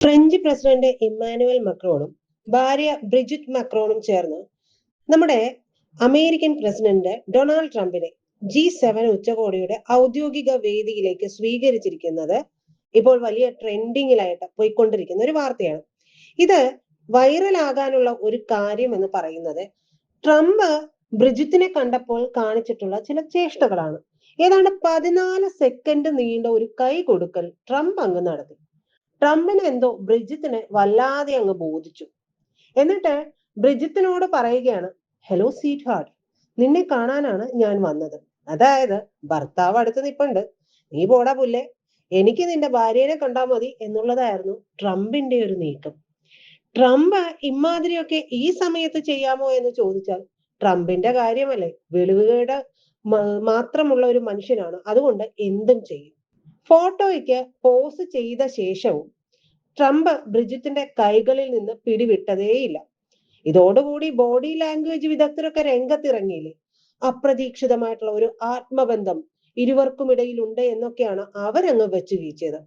French president Emmanuel മക്രോണും ഭാര്യ Bridget മക്രോണും ചേർന്ന് നമ്മുടെ അമേരിക്കൻ പ്രസിഡന്റ് ഡൊണാൾഡ് ട്രംപിനെ G7 ഉച്ചകോടിയുടെ ഔദ്യോഗിക വേദിയിലേക്ക് സ്വീകരിച്ചിരിക്കുന്നത് ഇപ്പോൾ വലിയ ട്രെൻഡിങ്ങിലായിട്ട് പോയിക്കൊണ്ടിരിക്കുന്ന ഒരു വാർത്തയാണ്. ഇത് വൈറലാകാനുള്ള ഒരു കാര്യം എന്ന് പറയുന്നത് ട്രംപ് ബ്രിജിത്തിനെ കണ്ടപ്പോൾ കാണിച്ചിട്ടുള്ള ചില ചേഷ്ടകളാണ്. ഏതാണ്ട് 14 സെക്കൻഡ് നീണ്ട ഒരു കൈ കൊടുക്കൽ ട്രംപ് അങ്ങ് നടത്തി. ട്രംപിന് എന്തോ ബ്രിജിത്തിനെ വല്ലാതെ അങ്ങ് ബോധിച്ചു. എന്നിട്ട് ബ്രിജിത്തിനോട് പറയുകയാണ്, ഹലോ സ്വീറ്റ് ഹാർട്ട്, നിന്നെ കാണാനാണ് ഞാൻ വന്നത്. അതായത് ഭർത്താവ് അടുത്ത് നിപ്പുണ്ട്, നീ പോടാ പുല്ലേ, എനിക്ക് നിന്റെ ഭാര്യനെ കണ്ടാൽ മതി എന്നുള്ളതായിരുന്നു ട്രംപിന്റെ ഒരു നീക്കം. ട്രംപ് ഇമാതിരിയൊക്കെ ഈ സമയത്ത് ചെയ്യാമോ എന്ന് ചോദിച്ചാൽ ട്രംപിന്റെ കാര്യമല്ലേ, വെളിവുകേട് മാത്രമുള്ള ഒരു മനുഷ്യനാണ്, അതുകൊണ്ട് എന്തും ചെയ്യും. ഫോട്ടോയ്ക്ക് പോസ് ചെയ്ത ശേഷവും ട്രംപ് ബ്രിജിത്തിന്റെ കൈകളിൽ നിന്ന് പിടിവിട്ടതേയില്ല. ഇതോടുകൂടി ബോഡി ലാംഗ്വേജ് വിദഗ്ധരൊക്കെ രംഗത്തിറങ്ങിയില്ലേ. അപ്രതീക്ഷിതമായിട്ടുള്ള ഒരു ആത്മബന്ധം ഇരുവർക്കുമിടയിൽ ഉണ്ട് എന്നൊക്കെയാണ് അവരങ്ങ് വെച്ചു വീഴ്ചത്.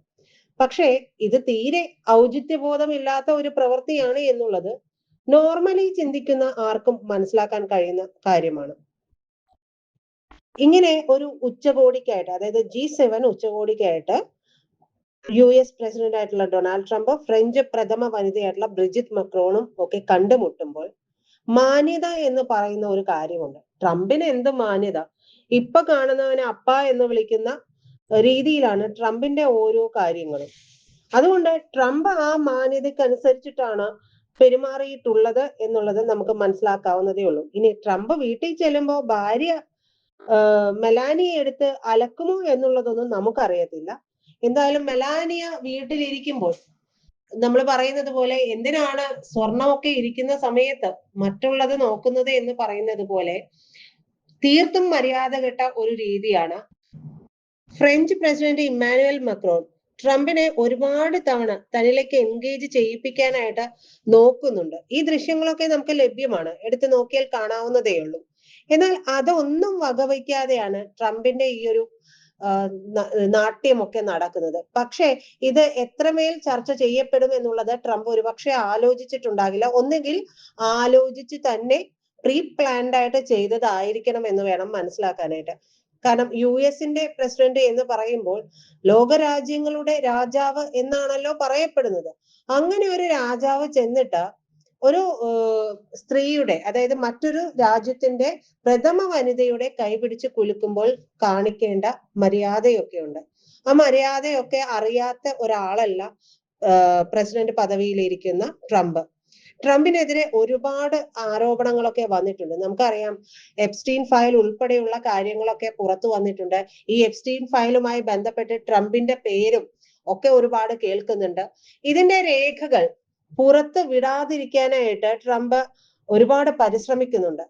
പക്ഷേ ഇത് തീരെ ഔചിത്യബോധമില്ലാത്ത ഒരു പ്രവൃത്തിയാണ് എന്നുള്ളത് നോർമലി ചിന്തിക്കുന്ന ആർക്കും മനസ്സിലാക്കാൻ കഴിയുന്ന കാര്യമാണ്. ഇങ്ങനെ ഒരു ഉച്ചകോടിക്കായിട്ട്, അതായത് G7 ഉച്ചകോടിക്കായിട്ട് US പ്രസിഡന്റ് ആയിട്ടുള്ള ഡൊണാൾഡ് ട്രംപ് ഫ്രഞ്ച് പ്രഥമ വനിതയായിട്ടുള്ള ബ്രിജിറ്റ് മക്രോണും ഒക്കെ കണ്ടുമുട്ടുമ്പോൾ മാന്യത എന്ന് പറയുന്ന ഒരു കാര്യമുണ്ട്. ട്രംപിന് എന്ത് മാന്യത? ഇപ്പൊ കാണുന്നവനെ അപ്പ എന്ന് വിളിക്കുന്ന രീതിയിലാണ് ട്രംപിന്റെ ഓരോ കാര്യങ്ങളും. അതുകൊണ്ട് ട്രംപ് ആ മാന്യതയ്ക്കനുസരിച്ചിട്ടാണ് പെരുമാറിയിട്ടുള്ളത് എന്നുള്ളത് നമുക്ക് മനസ്സിലാക്കാവുന്നതേ ഉള്ളൂ. ഇനി ട്രംപ് വീട്ടിൽ ചെല്ലുമ്പോൾ ഭാര്യ മെലാനിയെ എടുത്ത് അലക്കുമോ എന്നുള്ളതൊന്നും നമുക്കറിയത്തില്ല. എന്തായാലും മെലാനിയ വീട്ടിലിരിക്കുമ്പോൾ നമ്മൾ പറയുന്നത് പോലെ എന്തിനാണ് സ്വർണമൊക്കെ ഇരിക്കുന്ന സമയത്ത് മറ്റുള്ളത് നോക്കുന്നത് എന്ന് പറയുന്നത് പോലെ തീർത്തും മര്യാദ കെട്ട ഒരു രീതിയാണ് ഫ്രഞ്ച് പ്രസിഡന്റ് ഇമ്മാനുവൽ മക്രോൺ ട്രംപിനെ ഒരുപാട് തവണ തന്നിലേക്ക് എൻഗേജ് ചെയ്യിപ്പിക്കാനായിട്ട് നോക്കുന്നുണ്ട്. ഈ ദൃശ്യങ്ങളൊക്കെ നമുക്ക് ലഭ്യമാണ്, എടുത്തു നോക്കിയാൽ കാണാവുന്നതേ ഉള്ളൂ. എന്നാൽ അതൊന്നും വകവയ്ക്കാതെയാണ് ട്രംപിന്റെ ഈ ഒരു നാട്യമൊക്കെ നടക്കുന്നത്. പക്ഷേ ഇത് എത്രമേൽ ചർച്ച ചെയ്യപ്പെടും എന്നുള്ളത് ട്രംപ് ഒരുപക്ഷെ ആലോചിച്ചിട്ടുണ്ടാകില്ല. ഒന്നുകിൽ ആലോചിച്ച് തന്നെ പ്രീ പ്ലാൻഡ് ആയിട്ട് ചെയ്തതായിരിക്കണം എന്ന് വേണം മനസ്സിലാക്കാനായിട്ട്. കാരണം US പ്രസിഡന്റ് എന്ന് പറയുമ്പോൾ ലോകരാജ്യങ്ങളുടെ രാജാവ് എന്നാണല്ലോ പറയപ്പെടുന്നത്. അങ്ങനെ ഒരു രാജാവ് ചെന്നിട്ട് ഒരു സ്ത്രീയുടെ, അതായത് മറ്റൊരു രാജ്യത്തിന്റെ പ്രഥമ വനിതയുടെ കൈപിടിച്ച് കുലുക്കുമ്പോൾ കാണിക്കേണ്ട മര്യാദയൊക്കെ ഉണ്ട്. ആ മര്യാദയൊക്കെ അറിയാത്ത ഒരാളല്ല പ്രസിഡന്റ് പദവിയിലിരിക്കുന്ന ട്രംപ്. ട്രംപിനെതിരെ ഒരുപാട് ആരോപണങ്ങളൊക്കെ വന്നിട്ടുണ്ട്. നമുക്കറിയാം, എപ്സ്റ്റീൻ ഫയൽ ഉൾപ്പെടെയുള്ള കാര്യങ്ങളൊക്കെ പുറത്തു വന്നിട്ടുണ്ട്. ഈ എപ്സ്റ്റീൻ ഫയലുമായി ബന്ധപ്പെട്ട് ട്രംപിന്റെ പേരും ഒക്കെ ഒരുപാട് കേൾക്കുന്നുണ്ട്. ഇതിന്റെ രേഖകൾ പുറത്ത് വിടാതിരിക്കാനായിട്ട് ട്രംപ് ഒരുപാട് പരിശ്രമിക്കുന്നുണ്ട്.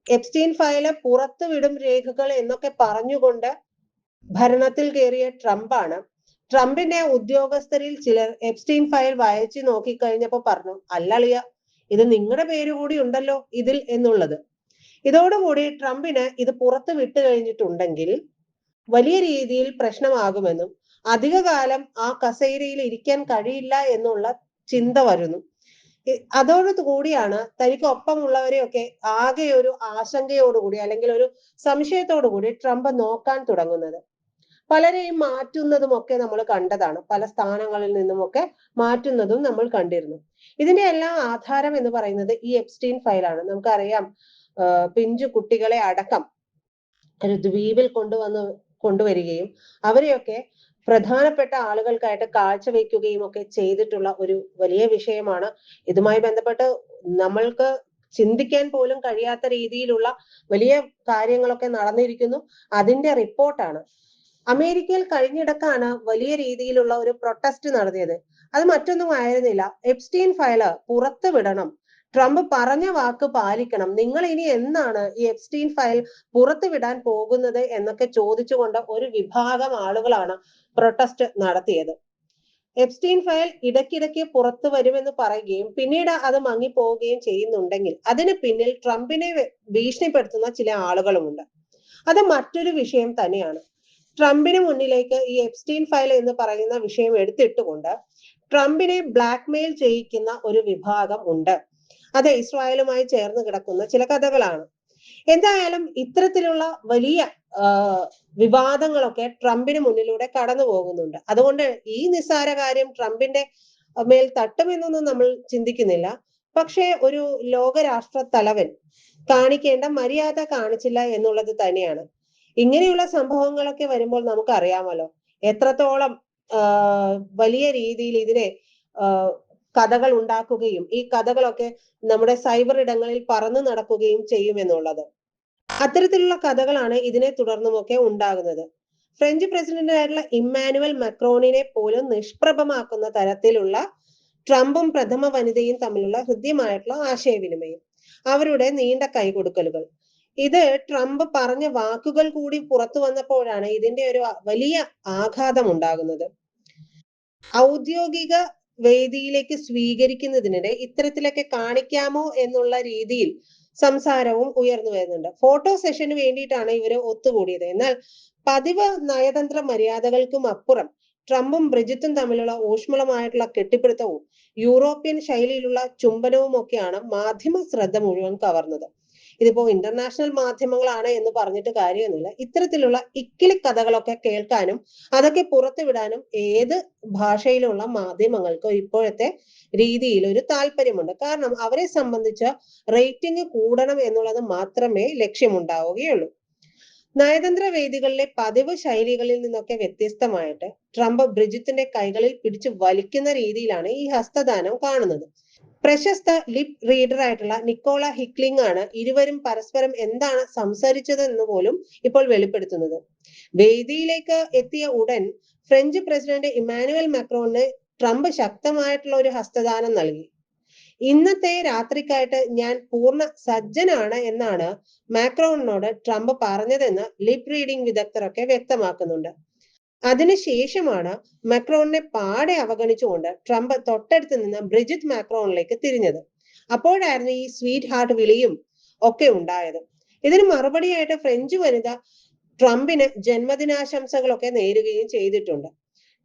എപ്സ്റ്റീൻ ഫയല് പുറത്തു വിടും രേഖകൾ എന്നൊക്കെ പറഞ്ഞുകൊണ്ട് ഭരണത്തിൽ കയറിയ ട്രംപാണ്. ട്രംപിന്റെ ഉദ്യോഗസ്ഥരിൽ ചിലർ എപ്സ്റ്റീൻ ഫയൽ വായിച്ചു നോക്കിക്കഴിഞ്ഞപ്പോ പറഞ്ഞു, അല്ലളിയ, ഇത് നിങ്ങളുടെ പേര് കൂടി ഉണ്ടല്ലോ ഇതിൽ എന്നുള്ളത്. ഇതോടുകൂടി ട്രംപിന് ഇത് പുറത്ത് വിട്ടു കഴിഞ്ഞിട്ടുണ്ടെങ്കിൽ വലിയ രീതിയിൽ പ്രശ്നമാകുമെന്നും അധികകാലം ആ കസേരയിൽ ഇരിക്കാൻ കഴിയില്ല എന്നുള്ള ചിന്ത വരുന്നു. അതോടുകൂടിയാണ് തനിക്ക് ഒപ്പമുള്ളവരെയൊക്കെ ആകെ ഒരു ആശങ്കയോടുകൂടി അല്ലെങ്കിൽ ഒരു സംശയത്തോടു കൂടി ട്രംപ് നോക്കാൻ തുടങ്ങുന്നത്. പലരെയും മാറ്റുന്നതും ഒക്കെ നമ്മൾ കണ്ടതാണ്. പല സ്ഥാനങ്ങളിൽ നിന്നുമൊക്കെ മാറ്റുന്നതും നമ്മൾ കണ്ടിരുന്നു. ഇതിന്റെ എല്ലാം ആധാരം എന്ന് പറയുന്നത് ഈ എപ്സ്റ്റീൻ ഫയലാണ്. നമുക്കറിയാം, പിഞ്ചു കുട്ടികളെ അടക്കം ഒരു ദ്വീപിൽ കൊണ്ടുവരികയും അവരെയൊക്കെ പ്രധാനപ്പെട്ട ആളുകൾക്കായിട്ട് കാഴ്ചവെക്കുകയും ഒക്കെ ചെയ്തിട്ടുള്ള ഒരു വലിയ വിഷയമാണ്. ഇതുമായി ബന്ധപ്പെട്ട് നമ്മൾക്ക് ചിന്തിക്കാൻ പോലും കഴിയാത്ത രീതിയിലുള്ള വലിയ കാര്യങ്ങളൊക്കെ നടന്നിരിക്കുന്നു. അതിന്റെ റിപ്പോർട്ടാണ്. അമേരിക്കയിൽ കഴിഞ്ഞിടക്കാണ് വലിയ രീതിയിലുള്ള ഒരു പ്രൊട്ടസ്റ്റ് നടത്തിയത്. അത് മറ്റൊന്നും ആയിരുന്നില്ല, എപ്സ്റ്റീൻ ഫയല് പുറത്തു വിടണം, ട്രംപ് പറഞ്ഞ വാക്ക് പാലിക്കണം, നിങ്ങൾ ഇനി എന്നാണ് ഈ എപ്സ്റ്റീൻ ഫയൽ പുറത്തു വിടാൻ പോകുന്നത് എന്നൊക്കെ ചോദിച്ചുകൊണ്ട് ഒരു വിഭാഗം ആളുകളാണ് പ്രൊട്ടസ്റ്റ് നടത്തിയത്. എപ്സ്റ്റീൻ ഫയൽ ഇടയ്ക്കിടയ്ക്ക് പുറത്തു വരുമെന്ന് പറയുകയും പിന്നീട് അത് മങ്ങിപ്പോവുകയും ചെയ്യുന്നുണ്ടെങ്കിൽ അതിന് പിന്നിൽ ട്രംപിനെ ഭീഷണിപ്പെടുത്തുന്ന ചില ആളുകളുമുണ്ട്. അത് മറ്റൊരു വിഷയം തന്നെയാണ്. ട്രംപിന് മുന്നിലേക്ക് ഈ എപ്സ്റ്റീൻ ഫയൽ എന്ന് പറയുന്ന വിഷയം എടുത്തിട്ടുകൊണ്ട് ട്രംപിനെ ബ്ലാക്ക്മെയിൽ ചെയ്യിക്കുന്ന ഒരു വിഭാഗം ഉണ്ട്. അത് ഇസ്രായേലുമായി ചേർന്ന് കിടക്കുന്ന ചില കഥകളാണ്. എന്തായാലും ഇത്തരത്തിലുള്ള വലിയ ആ, വിവാദങ്ങളൊക്കെ ട്രംപിന് മുന്നിലൂടെ കടന്നു പോകുന്നുണ്ട്. അതുകൊണ്ട് ഈ നിസ്സാര കാര്യം ട്രംപിന്റെ മേൽ തട്ടുമെന്നൊന്നും നമ്മൾ ചിന്തിക്കുന്നില്ല. പക്ഷേ ഒരു ലോകരാഷ്ട്ര തലവൻ കാണിക്കേണ്ട മര്യാദ കാണിച്ചില്ല എന്നുള്ളത് തന്നെയാണ്. ഇങ്ങനെയുള്ള സംഭവങ്ങളൊക്കെ വരുമ്പോൾ നമുക്കറിയാമല്ലോ എത്രത്തോളം ആ, വലിയ രീതിയിൽ ഇതിനെ ആ, കഥകൾ ഉണ്ടാക്കുകയും ഈ കഥകളൊക്കെ നമ്മുടെ സൈബർ ഇടങ്ങളിൽ പറന്നു നടക്കുകയും ചെയ്യുമെന്നുള്ളത്. അത്തരത്തിലുള്ള കഥകളാണ് ഇതിനെ തുടർന്നുമൊക്കെ ഉണ്ടാകുന്നത്. ഫ്രഞ്ച് പ്രസിഡന്റായിട്ടുള്ള ഇമ്മാനുവൽ മക്രോണിനെ പോലും നിഷ്പ്രഭമാക്കുന്ന തരത്തിലുള്ള ട്രംപും പ്രഥമ വനിതയും തമ്മിലുള്ള ഹൃദ്യമായിട്ടുള്ള ആശയവിനിമയം, അവരുടെ നീണ്ട കൈകൊടുക്കലുകൾ, ഇത് ട്രംപ് പറഞ്ഞ വാക്കുകൾ കൂടി പുറത്തു വന്നപ്പോഴാണ് ഇതിന്റെ ഒരു വലിയ ആഘാതം ഉണ്ടാകുന്നത്. ഔദ്യോഗിക വേദിയിലേക്ക് സ്വീകരിക്കുന്നതിനിടെ ഇത്തരത്തിലൊക്കെ കാണിക്കാമോ എന്നുള്ള രീതിയിൽ സംസാരവും ഉയർന്നു വരുന്നുണ്ട്. ഫോട്ടോ സെഷന് വേണ്ടിയിട്ടാണ് ഇവര് ഒത്തുകൂടിയത്. എന്നാൽ പതിവ് നയതന്ത്ര മര്യാദകൾക്കും അപ്പുറം ട്രംപും ബ്രിജിറ്റും തമ്മിലുള്ള ഊഷ്മളമായിട്ടുള്ള കെട്ടിപ്പിടുത്തവും യൂറോപ്യൻ ശൈലിയിലുള്ള ചുംബനവും ഒക്കെയാണ് മാധ്യമ ശ്രദ്ധ മുഴുവൻ കവർന്നത്. ഇതിപ്പോ ഇന്റർനാഷണൽ മാധ്യമങ്ങളാണ് എന്ന് പറഞ്ഞിട്ട് കാര്യമൊന്നുമില്ല. ഇത്തരത്തിലുള്ള ഇക്കിളി കഥകളൊക്കെ കേൾക്കാനും അതൊക്കെ പുറത്തുവിടാനും ഏത് ഭാഷയിലുള്ള മാധ്യമങ്ങൾക്കോ ഇപ്പോഴത്തെ രീതിയിൽ ഒരു താല്പര്യമുണ്ട്. കാരണം അവരെ സംബന്ധിച്ച് റേറ്റിംഗ് കൂടണം എന്നുള്ളത് മാത്രമേ ലക്ഷ്യമുണ്ടാവുകയുള്ളൂ. നയതന്ത്ര വേദികളിലെ പതിവ് ശൈലികളിൽ നിന്നൊക്കെ വ്യത്യസ്തമായിട്ട് ട്രംപ് ബ്രിജിത്തിന്റെ കൈകളിൽ പിടിച്ചു വലിക്കുന്ന രീതിയിലാണ് ഈ ഹസ്തദാനം കാണുന്നത്. പ്രശസ്ത ലിപ് റീഡർ ആയിട്ടുള്ള നിക്കോള ഹിക്ലിംഗ് ആണ് ഇരുവരും പരസ്പരം എന്താണ് സംസാരിച്ചത് എന്ന് പോലും ഇപ്പോൾ വെളിപ്പെടുത്തുന്നത്. വേദിയിലേക്ക് എത്തിയ ഉടൻ ഫ്രഞ്ച് പ്രസിഡന്റ് ഇമ്മാനുവൽ മാക്രോണിന് ട്രംപ് ശക്തമായിട്ടുള്ള ഒരു ഹസ്തദാനം നൽകി. ഇന്നത്തെ രാത്രിക്കായിട്ട് ഞാൻ പൂർണ്ണ സജ്ജനാണ് എന്നാണ് മാക്രോണിനോട് ട്രംപ് പറഞ്ഞതെന്ന് ലിപ് റീഡിംഗ് വിദഗ്ധരൊക്കെ വ്യക്തമാക്കുന്നുണ്ട്. അതിനുശേഷമാണ് മക്രോണിനെ പാടെ അവഗണിച്ചുകൊണ്ട് ട്രംപ് തൊട്ടടുത്ത് നിന്ന് ബ്രിജിറ്റ് മാക്രോണിലേക്ക് തിരിഞ്ഞത്. അപ്പോഴായിരുന്നു ഈ സ്വീറ്റ് ഹാർട്ട് വിളിയും ഒക്കെ ഉണ്ടായത്. ഇതിന് മറുപടിയായിട്ട് ഫ്രഞ്ച് വനിത ട്രംപിന് ജന്മദിനാശംസകളൊക്കെ നേരുകയും ചെയ്തിട്ടുണ്ട്.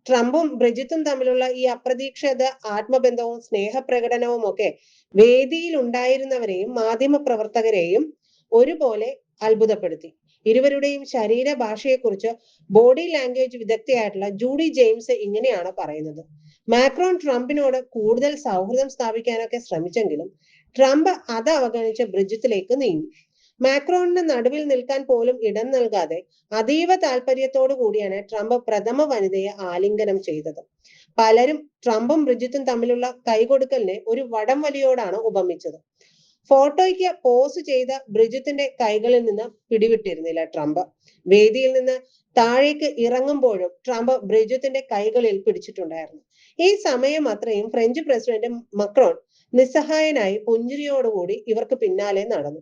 ട്രംപും ബ്രിജിത്തും തമ്മിലുള്ള ഈ അപ്രതീക്ഷിത ആത്മബന്ധവും സ്നേഹപ്രകടനവും ഒക്കെ വേദിയിൽ ഉണ്ടായിരുന്നവരെയും മാധ്യമ പ്രവർത്തകരെയും ഒരുപോലെ അത്ഭുതപ്പെടുത്തി. ഇരുവരുടെയും ശരീരഭാഷയെക്കുറിച്ച് ബോഡി ലാംഗ്വേജ് വിദഗ്ധയായിട്ടുള്ള ജൂഡി ജെയിംസ് ഇങ്ങനെയാണ് പറയുന്നത്. മാക്രോൺ ട്രംപിനോട് കൂടുതൽ സൗഹൃദം സ്ഥാപിക്കാനൊക്കെ ശ്രമിച്ചെങ്കിലും ട്രംപ് അത് അവഗണിച്ച് ബ്രിജിത്തിലേക്ക് നീങ്ങി. മാക്രോണിന് നടുവിൽ നിൽക്കാൻ പോലും ഇടം നൽകാതെ അതീവ താല്പര്യത്തോടു കൂടിയാണ് ട്രംപ് പ്രഥമ വനിതയെ ആലിംഗനം ചെയ്തത്. പലരും ട്രംപും ബ്രിജിത്തും തമ്മിലുള്ള കൈകൊടുക്കലിനെ ഒരു വടംവലിയോടാണ് ഉപമിച്ചത്. ഫോട്ടോയ്ക്ക് പോസ് ചെയ്ത ബ്രിജിത്തിന്റെ കൈകളിൽ നിന്ന് പിടിവിട്ടിരുന്നില്ല ട്രംപ്. വേദിയിൽ നിന്ന് താഴേക്ക് ഇറങ്ങുമ്പോഴും ട്രംപ് ബ്രിജിത്തിന്റെ കൈകളിൽ പിടിച്ചിട്ടുണ്ടായിരുന്നു. ഈ സമയം അത്രയും ഫ്രഞ്ച് പ്രസിഡന്റ് മക്രോൺ നിസ്സഹായനായി പുഞ്ചിരിയോടുകൂടി ഇവർക്ക് പിന്നാലെ നടന്നു.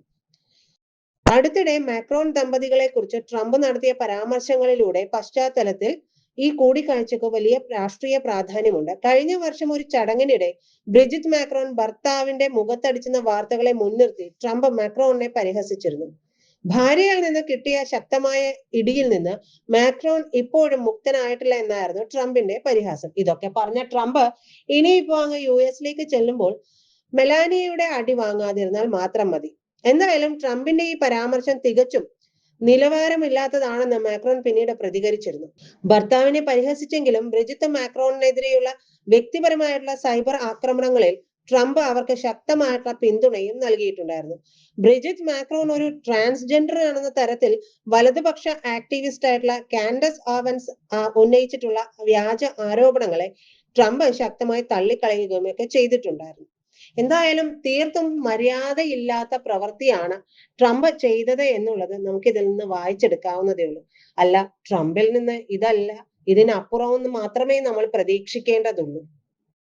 അടുത്തിടെ മാക്രോൺ ദമ്പതികളെ കുറിച്ച് ട്രംപ് നടത്തിയ പരാമർശങ്ങളിലൂടെ പശ്ചാത്തലത്തിൽ ഈ കൂടിക്കാഴ്ചക്ക് വലിയ രാഷ്ട്രീയ പ്രാധാന്യമുണ്ട്. കഴിഞ്ഞ വർഷം ഒരു ചടങ്ങിനിടെ ബ്രിജിറ്റ് മാക്രോൺ ഭർത്താവിന്റെ മുഖത്തടിച്ചെന്ന വാർത്തകളെ മുൻനിർത്തി ട്രംപ് മാക്രോണിനെ പരിഹസിച്ചിരുന്നു. ഭാര്യയിൽ നിന്ന് കിട്ടിയ ശക്തമായ ഇടിയിൽ നിന്ന് മാക്രോൺ ഇപ്പോഴും മുക്തനായിട്ടില്ല എന്നായിരുന്നു ട്രംപിന്റെ പരിഹാസം. ഇതൊക്കെ പറഞ്ഞ ട്രംപ് ഇനിയിപ്പോ അങ്ങ് US ചെല്ലുമ്പോൾ മെലാനിയയുടെ അടി വാങ്ങാതിരുന്നാൽ മാത്രം മതി. എന്തായാലും ട്രംപിന്റെ ഈ പരാമർശം തികച്ചും നിലവാരമില്ലാത്തതാണെന്ന് മാക്രോൺ പിന്നീട് പ്രതികരിച്ചിരുന്നു. ഭർത്താവിനെ പരിഹസിച്ചെങ്കിലും ബ്രിജിത്ത് മാക്രോണിനെതിരെയുള്ള വ്യക്തിപരമായിട്ടുള്ള സൈബർ ആക്രമണങ്ങളിൽ ട്രംപ് അവർക്ക് ശക്തമായിട്ടുള്ള പിന്തുണയും നൽകിയിട്ടുണ്ടായിരുന്നു. ബ്രിജിറ്റ് മാക്രോൺ ഒരു ട്രാൻസ്ജെൻഡർ ആണെന്ന തരത്തിൽ വലതുപക്ഷ ആക്ടിവിസ്റ്റ് ആയിട്ടുള്ള കാൻഡസ് ഓവൻസ് ഉന്നയിച്ചിട്ടുള്ള വ്യാജ ആരോപണങ്ങളെ ട്രംപ് ശക്തമായി തള്ളിക്കളയുകയും ഒക്കെ ചെയ്തിട്ടുണ്ടായിരുന്നു. എന്തായാലും തീർത്തും മര്യാദയില്ലാത്ത പ്രവൃത്തിയാണ് ട്രംപ് ചെയ്തത് എന്നുള്ളത് നമുക്ക് ഇതിൽ നിന്ന് വായിച്ചെടുക്കാവുന്നതേ ഉള്ളൂ. അല്ല, ട്രംപിൽ നിന്ന് ഇതല്ല ഇതിനപ്പുറം മാത്രമേ നമ്മൾ പ്രതീക്ഷിക്കേണ്ടതുള്ളൂ.